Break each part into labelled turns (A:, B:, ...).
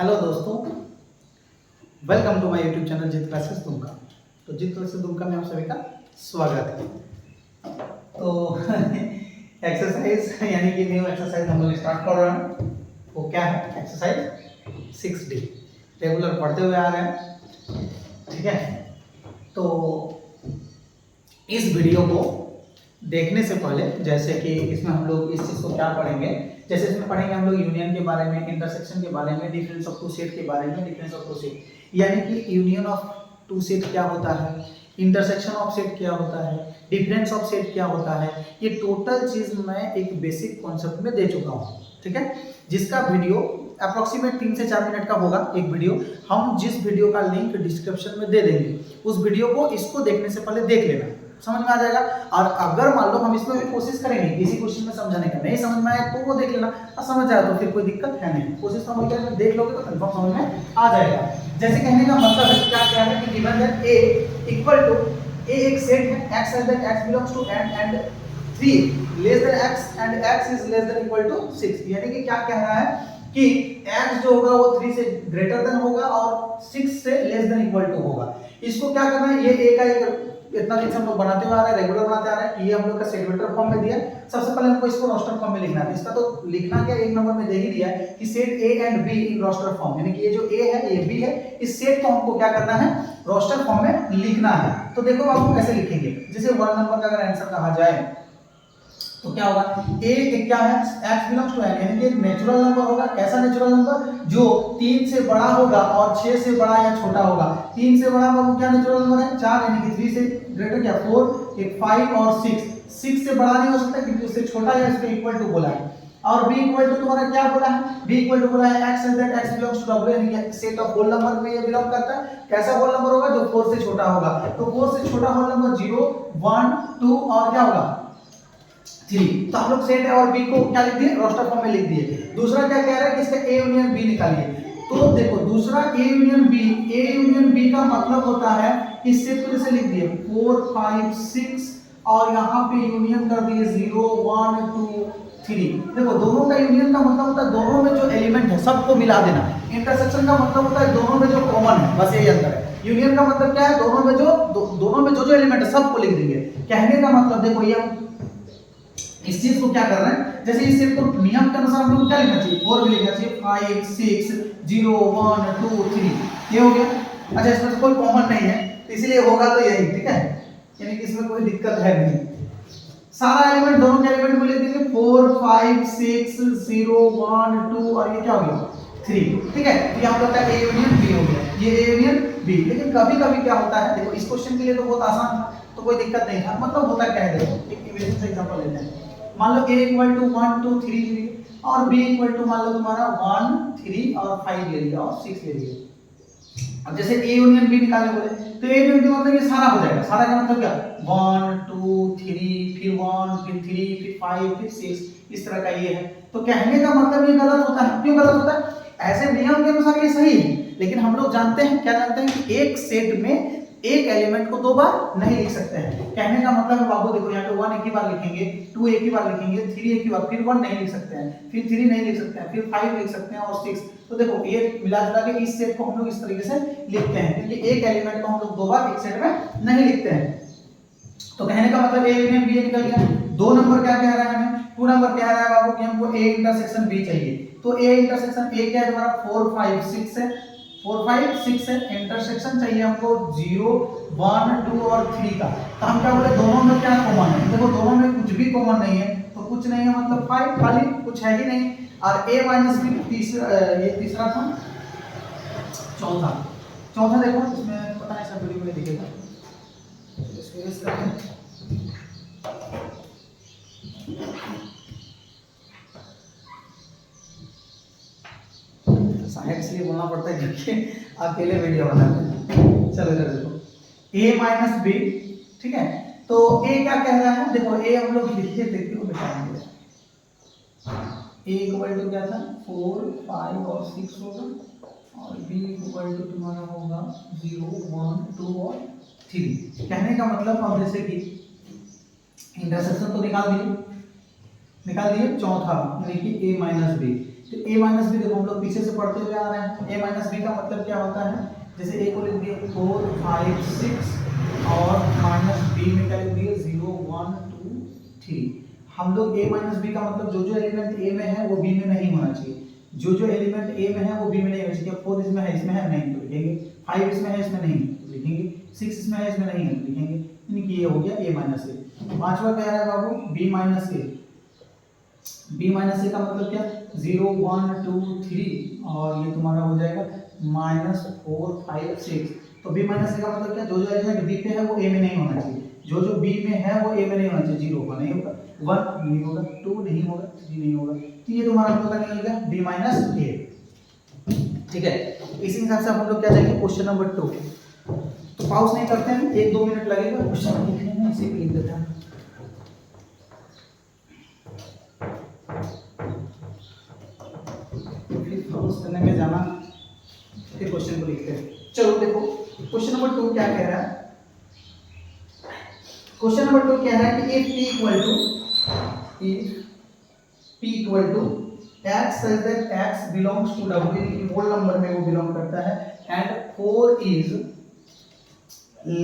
A: Hello दोस्तों, welcome to my YouTube channel Jit classes Dumka. तो Jit classes Dumka में आप सभी का स्वागत है। तो एक्सरसाइज यानी कि न्यू एक्सरसाइज हम लोग स्टार्ट कर रहे हैं। वो क्या है? एक्सरसाइज 6D रेगुलर पढ़ते हुए आ रहे हैं, ठीक है। तो इस वीडियो को देखने से पहले, जैसे कि इसमें हम लोग इस चीज़ को क्या पढ़ेंगे, जैसे इसमें पढ़ेंगे हम लोग यूनियन के बारे में, इंटरसेक्शन के बारे में, डिफरेंस ऑफ टू सेट के बारे में, डिफरेंस ऑफ टू सेट यानी कि यूनियन ऑफ टू सेट क्या होता है, इंटरसेक्शन ऑफ सेट क्या होता है, डिफरेंस ऑफ सेट क्या होता है, ये टोटल चीज मैं एक बेसिक कॉन्सेप्ट में दे चुका हूँ, ठीक है। जिसका वीडियो अप्रोक्सीमेट 3 से 4 मिनट का होगा एक वीडियो। हम जिस वीडियो का लिंक डिस्क्रिप्शन में दे देंगे, उस वीडियो को इसको देखने से पहले देख लेना, समझ में आ जाएगा। और अगर मान लो हम इसमें भी कोशिश करेंगे किसी क्वेश्चन में समझाने का, नहीं समझ में आया तो वो देख लेना, और समझ आया तो फिर कोई दिक्कत है नहीं। कोशिश तो हम करेंगे, देख लोगे तो कंफर्म समझ में आ जाएगा। जैसे कहने का मतलब है क्या है कि गिवन है a इक्वल टू a एक सेट है, x है that x belongs to n and 3 less than x and x is less than equal to 6। यानी कि क्या कह रहा है कि x जो होगा वो 3 से ग्रेटर देन होगा और 6 से लेस देन इक्वल टू होगा। इसको क्या करना है, ये a का एक इतना दिन से हम लोग बनाते हुए आ रहे हैं, रेगुलर बनाते आ रहे हैं। ये हम लोग का सेट वेक्टर फॉर्म में दिया है। सबसे पहले हमको इसको रोस्टर फॉर्म में लिखना है। इसका तो लिखना क्या, एक नंबर में दे ही दिया है कि set A and B in roster form, यानी कि ये जो ए है ये बी है, इस सेट को हमको क्या करना है, रोस्टर फॉर्म में लिखना है। तो देखो आपको कैसे लिखेंगे, जैसे 1 नंबर का अगर आंसर कहा जाए तो क्या होगा, a क्या है, x बिलोंग्स टू n, यानी कि एक नेचुरल नंबर होगा। कैसा नेचुरल नंबर, जो 3 से बड़ा होगा और 6 से बड़ा या छोटा होगा। 3 से बड़ा वो क्या नेचुरल नंबर है, 4, यानी कि 3 से ग्रेटर क्या 4, एक 5 और 6 से बड़ा नहीं हो सकता क्योंकि उससे छोटा या इसके इक्वल टू बोला है। और b इक्वल टू तुम्हारा क्या बोला है, b इक्वल टू बोला है x is that x belongs to w, यानी कि सेट ऑफ होल नंबर में ये बिलोंग करता है। कैसा होल नंबर होगा, जो 4 से छोटा होगा। तो 4 से छोटा होल नंबर 0 1 2 और क्या होगा 3। तो हम लोग सेट और बी को क्या लिख दिए, रोस्टर फॉर्म में लिख दिए। दूसरा क्या कह रहा है कि इसका ए यूनियन बी निकालिए। तो देखो दूसरा ए यूनियन बी का मतलब होता है इस सेट को जैसे लिख दिए 4 5 6 और यहाँ पे यूनियन कर दिए 0 1 2 3। देखो दोनों का यूनियन का मतलब होता है दोनों में जो एलिमेंट है सबको मिला देना। इंटरसेक्शन का मतलब होता है दोनों में जो कॉमन है, बस यही अंतर है। यूनियन का मतलब क्या है, दोनों में जो एलिमेंट है सबको लिख देंगे। कहने का मतलब देखो ये इस चीज को क्या कर रहे हैं, जैसे इस सेट को नियम के अनुसार हम लोग क्या लिखना चाहिए, 4 भी लिखना चाहिए, 5 6 0 1 2 3, ये हो गया। अच्छा इसमें तो कोई कॉमन नहीं है तो इसलिए होगा तो यही, ठीक है, यानी कि इसमें कोई दिक्कत है नहीं। सारा एलिमेंट दोनों के एलिमेंट को लिख देंगे 4 5 6 0 1 2 और ये क्या हो गया 3, ठीक है। ये हम लोग का ए यूनियन बी हो गया, ये ए यूनियन बी। लेकिन कभी कभी क्या होता है, देखो इस क्वेश्चन के लिए तो बहुत आसान था, तो कोई दिक्कत नहीं था। मतलब होता क्या है, देखो एक इमेजिन से एग्जांपल लेते हैं। मान लो a इक्वल टू 1 2 3 ले लिया और b इक्वल टू मान लो तुम्हारा 1 3 और 5 ले लिया और 6 ले लिया। अब जैसे a यूनियन b निकालने बोले तो a यूनियन b मतलब ये सारा हो जाएगा। सारा का मतलब क्या, 1 2 3 फिर 1 फिर 3 फिर 5 फिर 6, इस तरह का ये है। तो कहने का मतलब ये गलत होता है। क्यों गलत होता है, ऐसे नियम के अनुसार ये सही है, लेकिन हम लोग जानते हैं, क्या जानते हैं कि एक सेट में एक एलिमेंट को 2 बार नहीं लिख सकते हैं। कहने का मतलब है बाबू देखो यहाँ पे 1 एक ही बार लिखेंगे, 2 एक ही बार लिखेंगे, 3 एक ही बार, फिर 1 नहीं लिख सकते हैं, फिर 3 नहीं लिख सकते हैं, फिर 5 लिख सकते हैं और 6। तो देखो ये मिला जुला के इस सेट को हम लोग इस तरीके से लिखते हैं, क्योंकि एक एलिमेंट को हम लोग 2 बार एक सेट में नहीं लिखते हैं। तो कहने का मतलब ए यूनियन बी निकल गया। 2 नंबर क्या कह रहा है हमें, 2 नंबर कह रहा है बाबू कि हमको ए इंटरसेक्शन बी चाहिए। तो ए इंटरसेक्शन ए क्या है हमारा 4 5 6 है, 4 5 6 है। इंटरसेक्शन चाहिए हमको 0 1 2 और 3 का। तो हम क्या बोले, दोनों में क्या कॉमन है, देखो दोनों में कुछ भी कॉमन नहीं है, तो कुछ नहीं है मतलब 5 खाली, कुछ है ही नहीं। और a माइनस बी तीसरा, ये तीसरा था, चौथा देखो इसमें पता है सब वीडियो में दिखेगा। साहेब इसलिए बोलना पड़ता है क्योंकि अकेले वीडियो बनाते हैं। चलो इधर देखो a माइनस बी, ठीक है। तो a क्या कह रहा है, देखो a हम लोग लिखिए, देखिए बताएंगे। a इक्वल टू क्या था 4 5 और 6 होगा और b इक्वल टू तुम्हारा होगा 0 1 2 और 3। कहने का मतलब अब जैसे कि इंटरसेक्शन तो निकाल दिए चौथा, यानी कि a माइनस बी। तो ए माइनस बी देखो हम लोग पीछे से पढ़ते हुए आ रहे हैं। ए माइनस बी का मतलब क्या होता है, जैसे ए को लिख दिए 4 5 6 और माइनस बी में क्या लिख दिए 0 1 2 3। हम लोग ए माइनस बी का मतलब जो जो एलिमेंट ए में है वो बी में नहीं होना चाहिए, जो जो एलिमेंट ए में है वो बी में नहीं होना चाहिए। 4 इसमें है नहीं तो लिखेंगे, 5 इसमें है इसमें नहीं तो लिखेंगे, 6 इसमें है इसमें नहीं है तो लिखेंगे, यानी कि ये हो गया ए माइनस ए। पांचवा कह रहा है बाबू बी माइनस ए। बी माइनस ए का मतलब क्या 0 1 2 3 और ये तुम्हारा हो जाएगा माइनस 4 5 6। तो बी माइनस ए का मतलब क्या, जो जो एलिमेंट बी पे है वो ए में नहीं होना चाहिए, जो जो बी में है वो ए में नहीं होना चाहिए। 0 का नहीं होगा, 1 नहीं होगा, 2 नहीं होगा, 3 नहीं होगा, तो ये तुम्हारा हम लोग का निकल गया बी माइनस ए। ठीक है, इसी हिसाब से हम लोग क्या जाएंगे क्वेश्चन नंबर 2। तो पॉज नहीं करते हैं, 1-2 मिनट लगेगा क्वेश्चन लिखने में, इसी पे लिख देते हैं। पॉज करने में जाना फिर क्वेश्चन को लिखते हैं। चलो देखो क्वेश्चन नंबर 2 क्या कह रहा है। क्वेश्चन नंबर 2 क्या है कि if p equal to x such that x belongs to w, यानी कि होल नंबर में वो बिलोंग करता है, and 4 is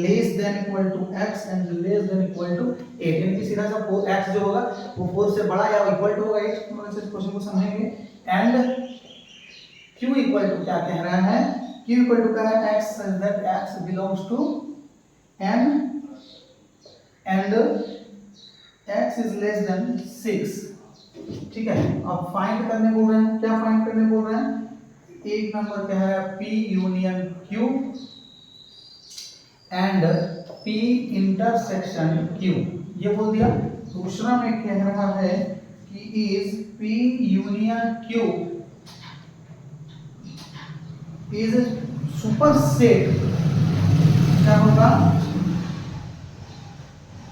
A: less than equal to x and less than equal to 8, यानी कि सीधा सा 4x जो होगा वो 4 से बड़ा या इक्वल टू होगा 8। तो ऐसे क्वेश्चन को समझेंगे। एंड q इक्वल टू क्या कह रहा है, q इक्वल टू क्या है x such that x belongs to n and x is less than 6। ठीक है, अब फाइंड करने बोल रहे हैं, क्या फाइंड करने बोल रहे हैं, एक नंबर कह रहा है p union q and p intersection q, ये बोल दिया। दूसरा में कह रहा है कि is p union q is superset, क्या होगा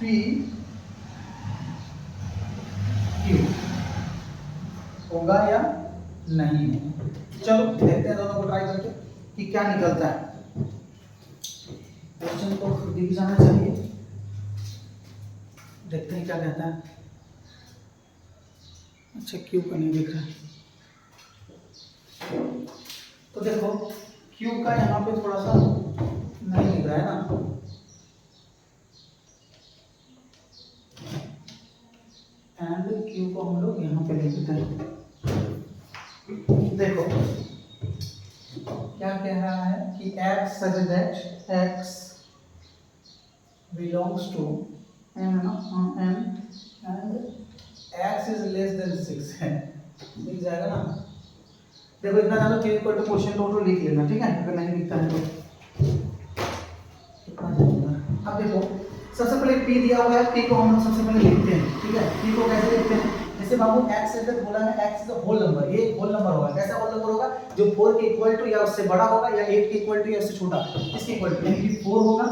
A: p q होगा या नहीं। चलो देखते हैं दोनों को ट्राई करके कि क्या निकलता है। क्वेश्चन तो दिख जाना चाहिए, देखते हैं क्या कहता है। अच्छा क्यू का नहीं दिख रहा, तो देखो क्यू का यहाँ पे थोड़ा सा नहीं दिख रहा है ना, एंड क्यू को हम लोग यहाँ पे लिखते हैं। देखो क्या कह रहा है कि x such that x belongs to n and x is less than 6 है, मिल जाएगा ना। देखो इतना जानो q equal to question total लिख लेना, ठीक है, अगर नहीं लिखता है तो कितना जाएगा। अब देखो सबसे पहले p दिया हुआ है, p को हम लोग सबसे पहले लिखते हैं, ठीक है। p को कैसे लिखते हैं, जैसे बाबू x इज बोला है, x is a whole number, ये होल नंबर होगा। कैसा होल नंबर होगा, जो 4 के इक्वल टू या उससे बड़ा होगा या 8 के इक्वल टू या उससे छोटा, इसके इक्वल टू, यानी कि 4 होगा,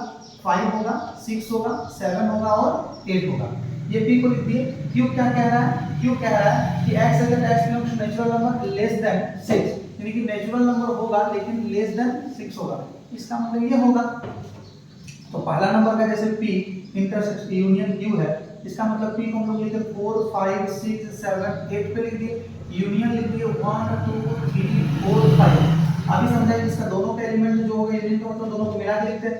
A: 5 होगा, 6 होगा, 7 होगा और 8 होगा। ये p को लिख दिए। q क्या कह रहा है, q कह रहा है कि x अगर x belongs to natural number less than 6, यानी कि नेचुरल नंबर होगा लेकिन लेस देन 6 होगा, इसका मतलब ये होगा। तो पहला नंबर का जैसे p इंटरसेक्शन यूनियन q है, इसका मतलब p को हम लोग लिखे 4 5 6 7 8 पे लिख दिए, यूनियन लिख दिए 1 2 3 4 5। अभी समझा कि इसका दोनों का एलिमेंट जो होगा यूनियन का मतलब दोनों को मिला के लिखते हैं।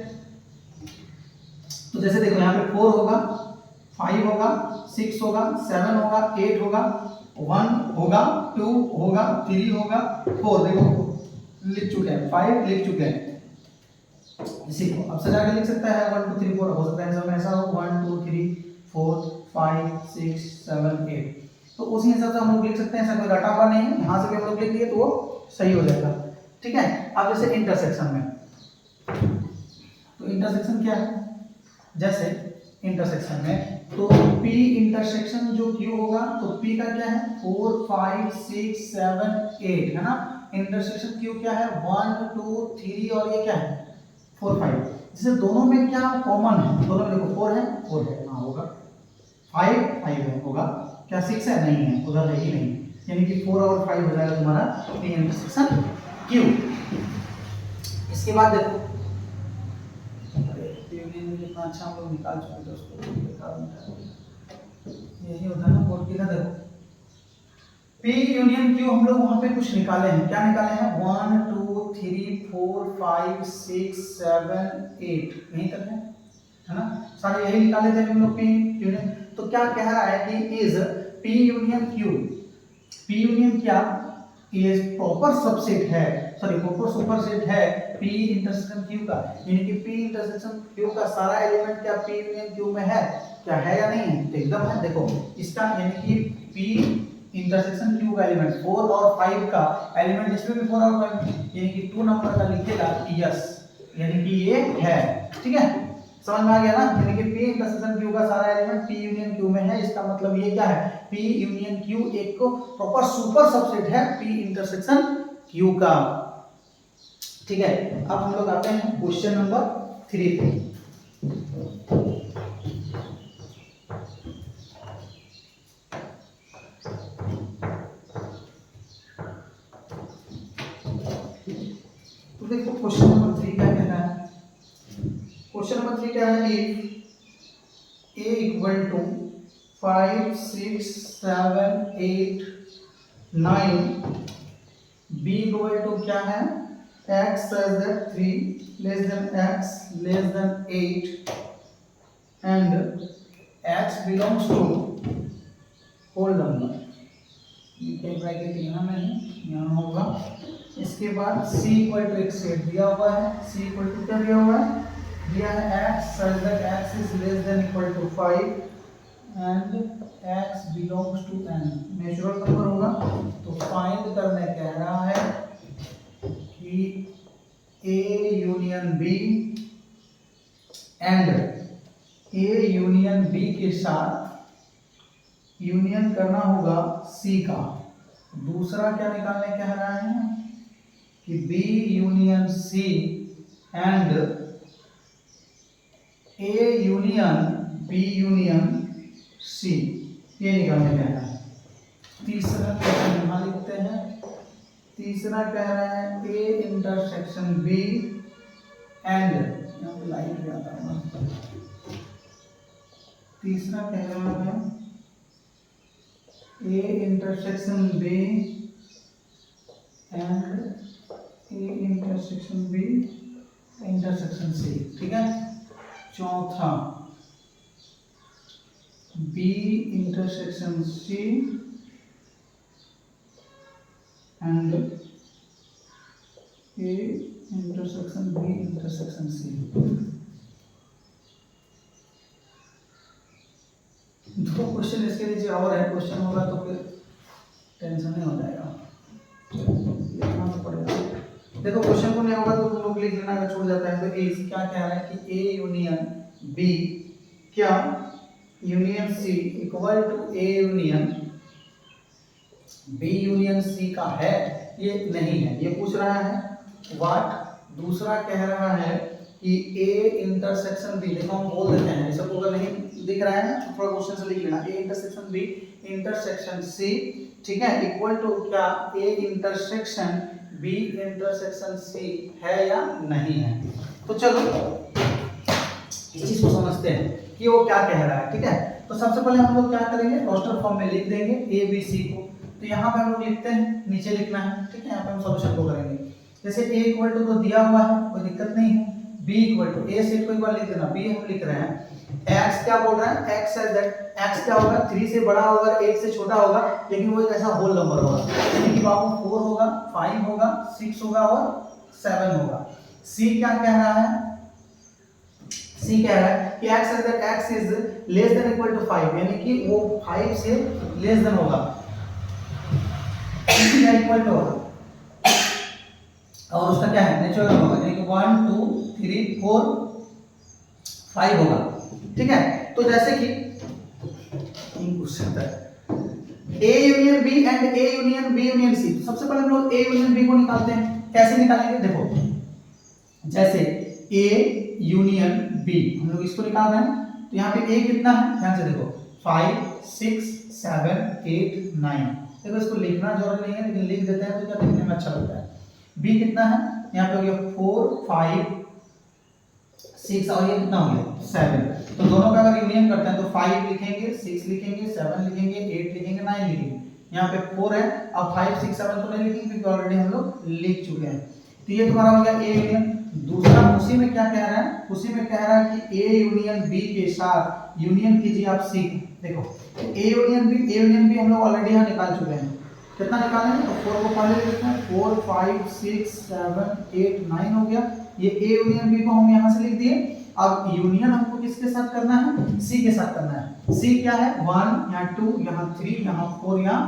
A: तो जैसे देखो यहाँ पे 4 होगा, 5 होगा, 6 होगा, 7 होगा, 8 होगा, 1 होगा, 2 होगा, 3 होगा, 4 देखो लिख चुके हैं, 5 लिख चुके हैं। इसी को अब सजा के लिख सकता है 1 2 3 4, हो सकता है सब ऐसा हो 1 2 3 4 5 6 7 8। तो उसी हिसाब से हम लोग लिख सकते हैं, ऐसा कोई रटा हुआ नहीं है, यहाँ से भी हम लोग लिख दिए तो वो सही हो जाएगा, ठीक है। अब जैसे इंटरसेक्शन में, तो इंटरसेक्शन क्या है, जैसे इंटरसेक्शन में तो P इंटरसेक्शन जो Q होगा, तो P का क्या है 4 5 6 7 8 है ना। इंटरसेक्शन Q क्या है 1 2 3 और ये क्या है 4 5। जैसे दोनों में क्या कॉमन है, दोनों में देखो 4 है 4 है, हाँ होगा, 5 5 है होगा, क्या 6 है नहीं है, उधर है ही नहीं, यानी कि 4 और 5 हो जाएगा तुम्हारा P इंटरसेक्शन Q। इसके बाद देखो यूनियन में कितना अच्छा हम लोग निकाल चुके थे उसको, यही होता है ना बोर्ड की ना। देखो P यूनियन Q हम लोग वहां पे कुछ निकाले हैं, क्या निकाले हैं? 1 2 3 4 5 6 7 8 यहीं तक है ना, सारे यही निकाले थे हम लोग P यूनियन। तो क्या कह रहा है कि is P union Q, P union क्या इज प्रॉपर सबसेट है, सॉरी प्रॉपर सुपरसेट है P इंटरसेक्शन Q का, यानी कि P इंटरसेक्शन Q का सारा एलिमेंट क्या P यूनियन Q में है, क्या है या नहीं है? तो एकदम है। देखो इसका यानी कि P इंटरसेक्शन Q का एलिमेंट 4 और 5 का एलिमेंट, इसमें भी 4 और 5 यानी कि 2 नंबर का लिखेगा यस, यानी कि ये है। ठीक है, समझ में आ गया ना? यानी कि P इंटरसेक्शन Q का सारा एलिमेंट P यूनियन Q में है, इसका मतलब ये क्या है? P यूनियन Q एक प्रॉपर सुपर सबसेट है P इंटरसेक्शन Q का। ठीक है, अब हम लोग आते हैं क्वेश्चन नंबर 3 पे। तो देखो क्वेश्चन नंबर 3 क्या कहता है? क्वेश्चन नंबर 3 क्या है? If a equal to 5 6 7 8 9, b equal to क्या है? x such that 3 less than x less than 8 and x belongs to whole number, ये ब्रैकेट यहाँ नहीं यहाँ होगा। इसके बाद c इक्वल टू एक सेट दिया हुआ है, c इक्वल टू क्या दिया हुआ है? दिया है x such that x is less than equal to 5 and x belongs to n, natural number होगा। तो फाइंड करने कह रहा है कि a union b and a union b के साथ यूनियन करना होगा c का। दूसरा क्या निकालने कह रहा है कि b union c and a union b union c, ये निकालने कह रहा है। तीसरा क्वेश्चन यहाँ लिखते हैं। तीसरा कह रहा है a इंटरसेक्शन b एंड, यहाँ पे लाइन भी आता है। तीसरा कह रहा है a intersection b and a intersection b intersection c। ठीक है, चौथा b intersection c and a intersection b intersection c। दो क्वेश्चन इसके नीचे और है, क्वेश्चन होगा तो फिर टेंशन नहीं हो जाएगा, लिखना तो पड़ेगा। देखो क्वेश्चन को नहीं होगा तो तुम लोग लिख लेना, अगर छूट जाता है तो। ए क्या कह रहा है कि a यूनियन b क्या union c equal to a union b union c का है, ये नहीं है, ये पूछ रहा है। व्हाट? दूसरा कह रहा है कि a इंटरसेक्शन b, देखो हम बोल देते हैं, सबको अगर नहीं दिख रहा है ना तो थोड़ा क्वेश्चन से लिख लेना। a intersection b intersection c, ठीक है, इक्वल टू क्या a intersection b intersection c है या नहीं है। तो चलो इस चीज को समझते हैं कि वो क्या कह रहा है। ठीक है, तो सबसे पहले हम लोग क्या करेंगे, रोस्टर फॉर्म में लिख देंगे a b c को। तो यहाँ पे हम लोग लिखते हैं, नीचे लिखना है। ठीक है, यहाँ पे हम सॉल्यूशन को करेंगे। जैसे a इक्वल टू तो दिया हुआ है, कोई दिक्कत नहीं है। b equal to a set को एक बार लिख देना, b हम लिख रहे हैं। x क्या बोल रहा है? x है दैट x क्या होगा? 3 से बड़ा होगा, 8 से छोटा होगा, लेकिन वो एक ऐसा होल नंबर होगा, यानी कि बाबू 4 होगा, 5 होगा, 6 होगा और 7 होगा। c क्या कह रहा है? c कह रहा है कि x है that x is less than equal to 5, यानी कि वो 5 से लेस देन होगा, क्या इक्वल टू होगा, और उसका क्या है? नेचुरल होगा, यानी कि 1 2 3 4 5 होगा। ठीक है, तो जैसे कि a union b and a union b union c, तो सबसे पहले हम लोग a यूनियन b को निकालते हैं। कैसे निकालेंगे? देखो जैसे a यूनियन b हम लोग इसको निकाल रहे हैं, तो यहाँ पे a कितना है? ध्यान से देखो 5 6 7 8 9। देखो इसको लिखना जरूरी नहीं है, लेकिन लिख देते हैं तो क्या लिखने में अच्छा लगता है। b कितना है? यहाँ पे हो गया 4 5 6 और ये कितना हो गया 7। तो दोनों का अगर यूनियन करते हैं तो 5 लिखेंगे, 6 लिखेंगे, 7 लिखेंगे, 8 लिखेंगे, 9 लिखेंगे। यहाँ पे 4 है। अब 5 6 7 तो नहीं लिखेंगे क्योंकि ऑलरेडी हम लोग लिख चुके हैं। तो ये तुम्हारा हो गया ए यूनियन। दूसरा उसी में क्या कह रहा है, उसी में कह रहा है कि ए यूनियन बी के साथ यूनियन कीजिए आप सी। देखो ए यूनियन बी हम लोग ऑलरेडी यहाँ निकाल चुके हैं। कितना निकालेंगे, तो 4 को पहले लिखते हैं, 4 5 6 7 8 9 हो गया। ये ए यूनियन बी को हम यहाँ से लिख दिए। अब यूनियन हमको किसके साथ करना है, सी के साथ करना है। सी क्या है, 1 यहाँ 2 यहाँ 3 यहाँ 4 यहाँ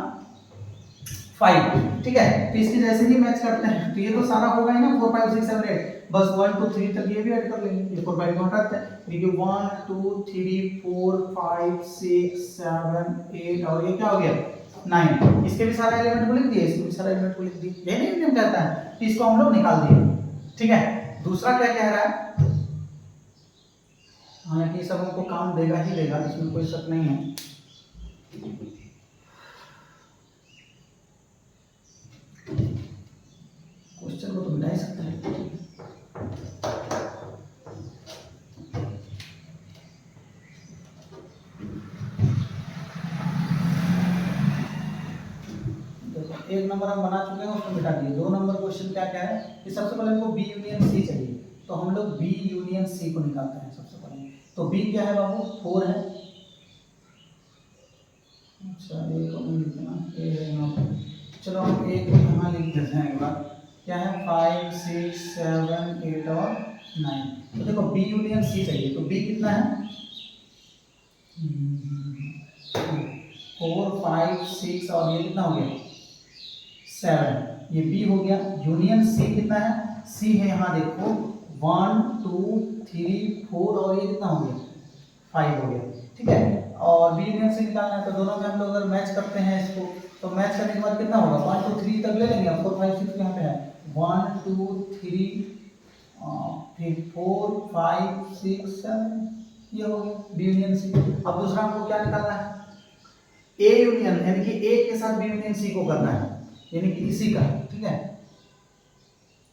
A: 5, ठीक है। तो इसकी जैसे ही मैच करते हैं तो ये तो सारा होगा ही ना, 4 5 6 7 8, बस 1 2 3 तक ये भी ऐड कर लेंगे। ये 4 5 को हटाते हैं, देखिए 1 2 3 4 5 6 7 8 और ये क्या हो गया 9। इसके भी सारे एलिमेंट को लिख दिए, इसके भी सारे एलिमेंट को लिख दिए, ये नहीं यूनियन कहता है। तो इसको हम लोग निकाल दिए, ठीक है। दूसरा क्या कह रहा है, हालांकि ये सब हमको काम देगा ही देगा, इसमें कोई शक नहीं है। क्वेश्चन को तो मिटा ही सकते हैं। देखो 1 नंबर हम बना चुके हैं, उसको मिटा दिए। 2 नंबर क्वेश्चन क्या क्या है कि सबसे पहले हमको बी यूनियन सी चाहिए, तो हम लोग बी यूनियन सी को निकालते हैं सबसे पहले। तो बी क्या है बाबू, 4 है। अच्छा ए को नहीं लिखना, ए है यहाँ पे। चलो हम ए को यहाँ लिख देते हैं एक बार। क्या है 5 6 7 8 और 9। तो देखो बी यूनियन सी चाहिए, तो बी कितना है 4 5 6 और ये कितना हो गया 7, ये बी हो गया। यूनियन सी कितना है, सी है यहाँ देखो 1 2 3 4 और ये कितना हो गया 5 हो गया, ठीक है। और बी यूनियन सी निकालना है, तो दोनों में हम लोग अगर मैच करते हैं इसको, तो मैच करने के बाद कितना होगा 1 2 3 तक ले लेंगे। 4 5 6 यहाँ पे है 1 2 3 फिर 4 5 6 7, ये हो गया बी यूनियन सी। अब दूसरा हमको क्या निकालना है, ए यूनियन, यानी कि ए के साथ बी यूनियन सी को करना है, यानी कि इसी का, ठीक है।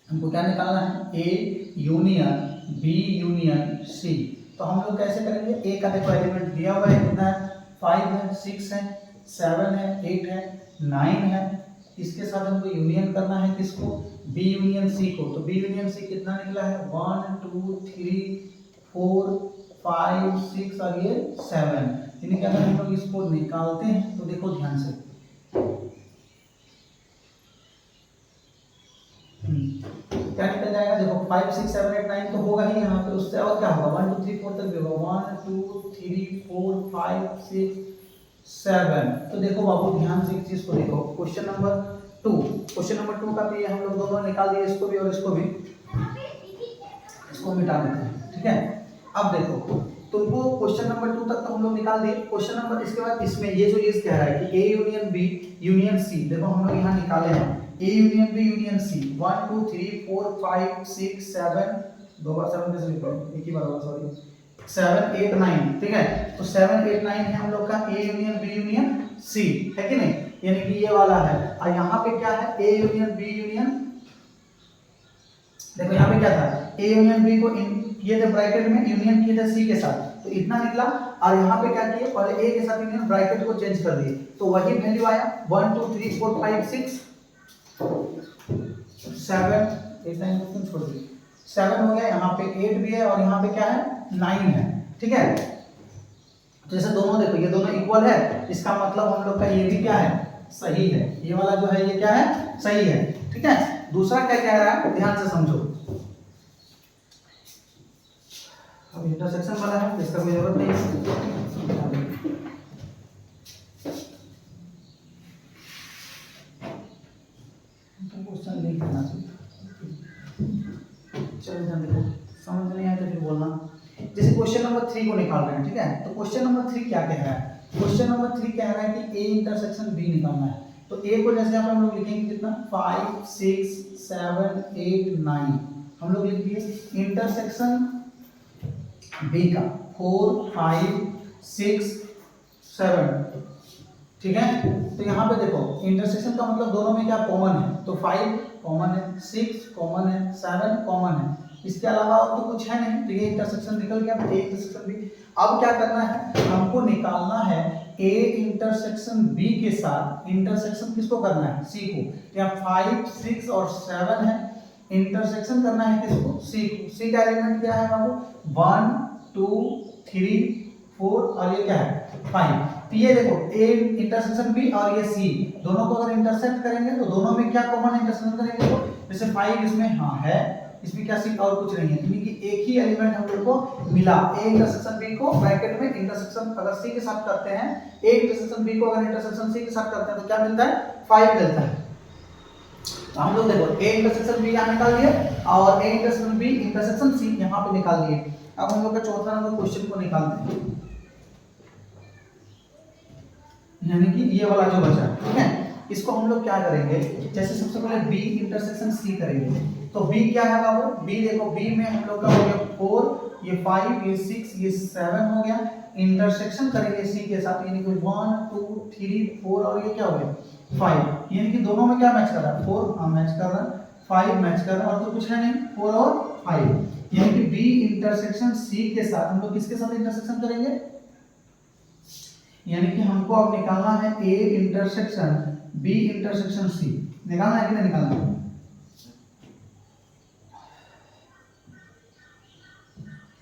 A: हमको क्या निकालना है, A union B union C. तो हम लोग कैसे करेंगे, ए का देखो एलिमेंट दिया हुआ है कितना है 5 है 6 है 7 है 8 है 9 है। इसके साथ हमको यूनियन करना है किसको, बी यूनियन सी को। तो बी यूनियन सी कितना निकला है 1 2 3 4 5 6 और ये 7। यानी कि अगर हम लोग इसको निकालते हैं तो देखो ध्यान से, क्या निकल जाएगा, देखो 5 6 7 8 9 तो होगा ही यहाँ पे, उससे और क्या होगा 1 2 3 4 तक भी होगा 1 2 3 4 5 6 7। तो देखो बाबू ध्यान से एक चीज को देखो, क्वेश्चन नंबर 2 का भी हम लोग दोनों निकाल दिए, इसको भी और इसको भी, इसको मिटा देते हैं, ठीक है। अब देखो तुमको क्वेश्चन नंबर 2 तक तो हम लोग निकाल दिए। क्वेश्चन नंबर इसके बाद इसमें ये जो चीज कह रहा है कि A union B union C, देखो हम लोग यहाँ निकाले हैं A union B union C 1 2 3 4 5 6 7, दो बार 7 कैसे लिखा है, एक ही बार होगा सॉरी, 7 8 9, ठीक है। तो 7 8 9 है हम लोग का A union B union C, है कि नहीं, यानी कि ये वाला है। और यहाँ पे क्या है ए यूनियन बी यूनियन, देखो यहाँ पे क्या था ए यूनियन बी को किए थे ब्रैकेट में, यूनियन किए थे सी के साथ, तो इतना निकला। और यहाँ पे क्या किए, पहले ए के साथ यूनियन ब्रैकेट को चेंज कर दिए, तो वही वैल्यू आया 1 2 3 4 5 6 7 8 9 को छोड़ दिए 7 हो गया। यहाँ पे 8 भी है और यहाँ पे क्या है 9 है, ठीक है। तो जैसे दोनों देखो ये दोनों इक्वल है, इसका मतलब हम लोग का ये भी क्या है सही है, ये वाला जो है ये क्या है सही है, ठीक है। दूसरा क्या कह रहा है ध्यान से समझो, अब इंटरसेक्शन वाला है इसका कोई जरूरत नहीं है, क्वेश्चन लिख देना चाहिए। चलो ध्यान देखो, समझ नहीं आया तो फिर बोलना। जैसे क्वेश्चन नंबर 3 को निकाल रहे हैं, ठीक है। तो क्वेश्चन नंबर 3 क्या कह रहा है, क्वेश्चन नंबर 3 कह रहा है कि ए इंटरसेक्शन बी निकालना है। तो ए को जैसे हम लोग लिखेंगे कितना 5 6 7 8 9 हम लोग लिख दिए, इंटरसेक्शन बी का 4 5 6 7, ठीक है। तो यहाँ पे देखो इंटरसेक्शन का मतलब दोनों में क्या कॉमन है, तो 5 कॉमन है 6 कॉमन है 7 कॉमन है, इसके अलावा और तो कुछ है नहीं, तो ये इंटरसेक्शन निकल गया, तो ये इंटरसेक्शन भी। अब क्या करना है, हमको निकालना है ए इंटरसेक्शन बी के साथ इंटरसेक्शन किसको करना है, सी को। यहाँ 5, 6 और 7 है, इंटरसेक्शन करना है किसको, सी को। सी का एलिमेंट क्या है बाबू, 1 2 3 4 और ये क्या है 5। तो ये देखो ए इंटरसेक्शन बी और ये सी दोनों को अगर इंटरसेक्ट करेंगे तो दोनों में क्या कॉमन इंटरसेक्शन करेंगे, तो जैसे 5 इसमें हाँ है, इसमें क्या सी और कुछ नहीं है, यानी कि एक ही एलिमेंट हम लोग को मिला। ए इंटरसेक्शन बी को ब्रैकेट में इंटरसेक्शन अगर सी के साथ करते हैं, ए इंटरसेक्शन बी को अगर इंटरसेक्शन सी के साथ करते हैं तो क्या मिलता है, 5 मिलता है। तो हम लोग देखो ए इंटरसेक्शन बी यहाँ निकाल दिए और A intersection B intersection C यहाँ पे निकाल दिए। अब हम लोग का चौथा नंबर क्वेश्चन को निकालते हैं, यानी कि ये वाला जो बचा, ठीक है। इसको हम लोग क्या करेंगे, जैसे सबसे पहले बी इंटरसेक्शन सी करेंगे। तो बी क्या है बाबू, बी देखो बी में हम लोग का हो गया 4, ये 5, ये 6, ये 7 हो गया। इंटरसेक्शन करेंगे सी के साथ, यानी कि 1 2 3 4 और ये क्या हो गया 5, यानी कि दोनों में क्या मैच कर रहा है, 4 हाँ मैच कर रहा है, 5 मैच कर रहा है और तो कुछ है नहीं, 4 और 5। यानी कि बी इंटरसेक्शन सी के साथ हम लोग किसके साथ इंटरसेक्शन करेंगे, यानी कि हमको अब निकालना है A intersection B intersection C. निकालना है कि नहीं निकालना है,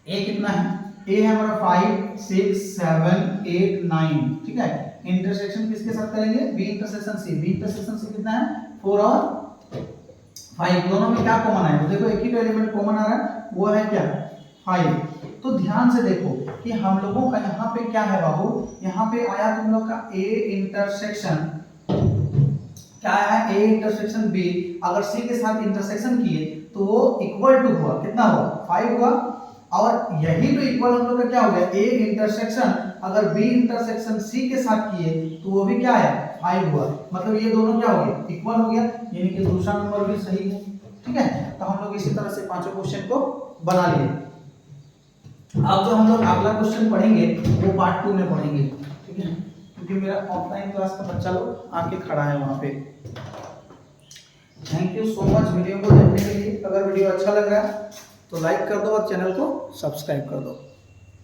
A: ए कितना है, ए है हमारा 5 6 7 8 9, ठीक है। इंटरसेक्शन किसके साथ करेंगे, B intersection C. B intersection C कितना है 4 और 5, दोनों में क्या कॉमन है, तो देखो एक ही एलिमेंट कॉमन आ रहा है, वो है क्या 5। तो ध्यान से देखो कि हम लोगों का यहाँ पे क्या है बाबू, यहाँ पे आया तुम लोग का ए इंटरसेक्शन, क्या है ए इंटरसेक्शन बी, अगर सी के साथ इंटरसेक्शन किए तो वो इक्वल टू हुआ, कितना हुआ 5 हुआ। और यही तो इक्वल हम लोग का क्या हो गया, ए इंटरसेक्शन अगर बी इंटरसेक्शन सी के साथ किए तो वो भी क्या है 5 हुआ। मतलब ये दोनों क्या हो गए, इक्वल हो गया, यानी कि दूसरा नंबर भी सही है, ठीक है। तो हम लोग इसी तरह से पांचों क्वेश्चन को बना लिए। अब जो हम लोग अगला क्वेश्चन पढ़ेंगे वो पार्ट 2 में पढ़ेंगे, ठीक है, क्योंकि मेरा ऑफलाइन क्लास का बच्चा लोग आके खड़ा है वहाँ पे। Thank you so much video को देखने के लिए। अगर वीडियो अच्छा लग रहा है तो लाइक कर दो और चैनल को सब्सक्राइब कर दो।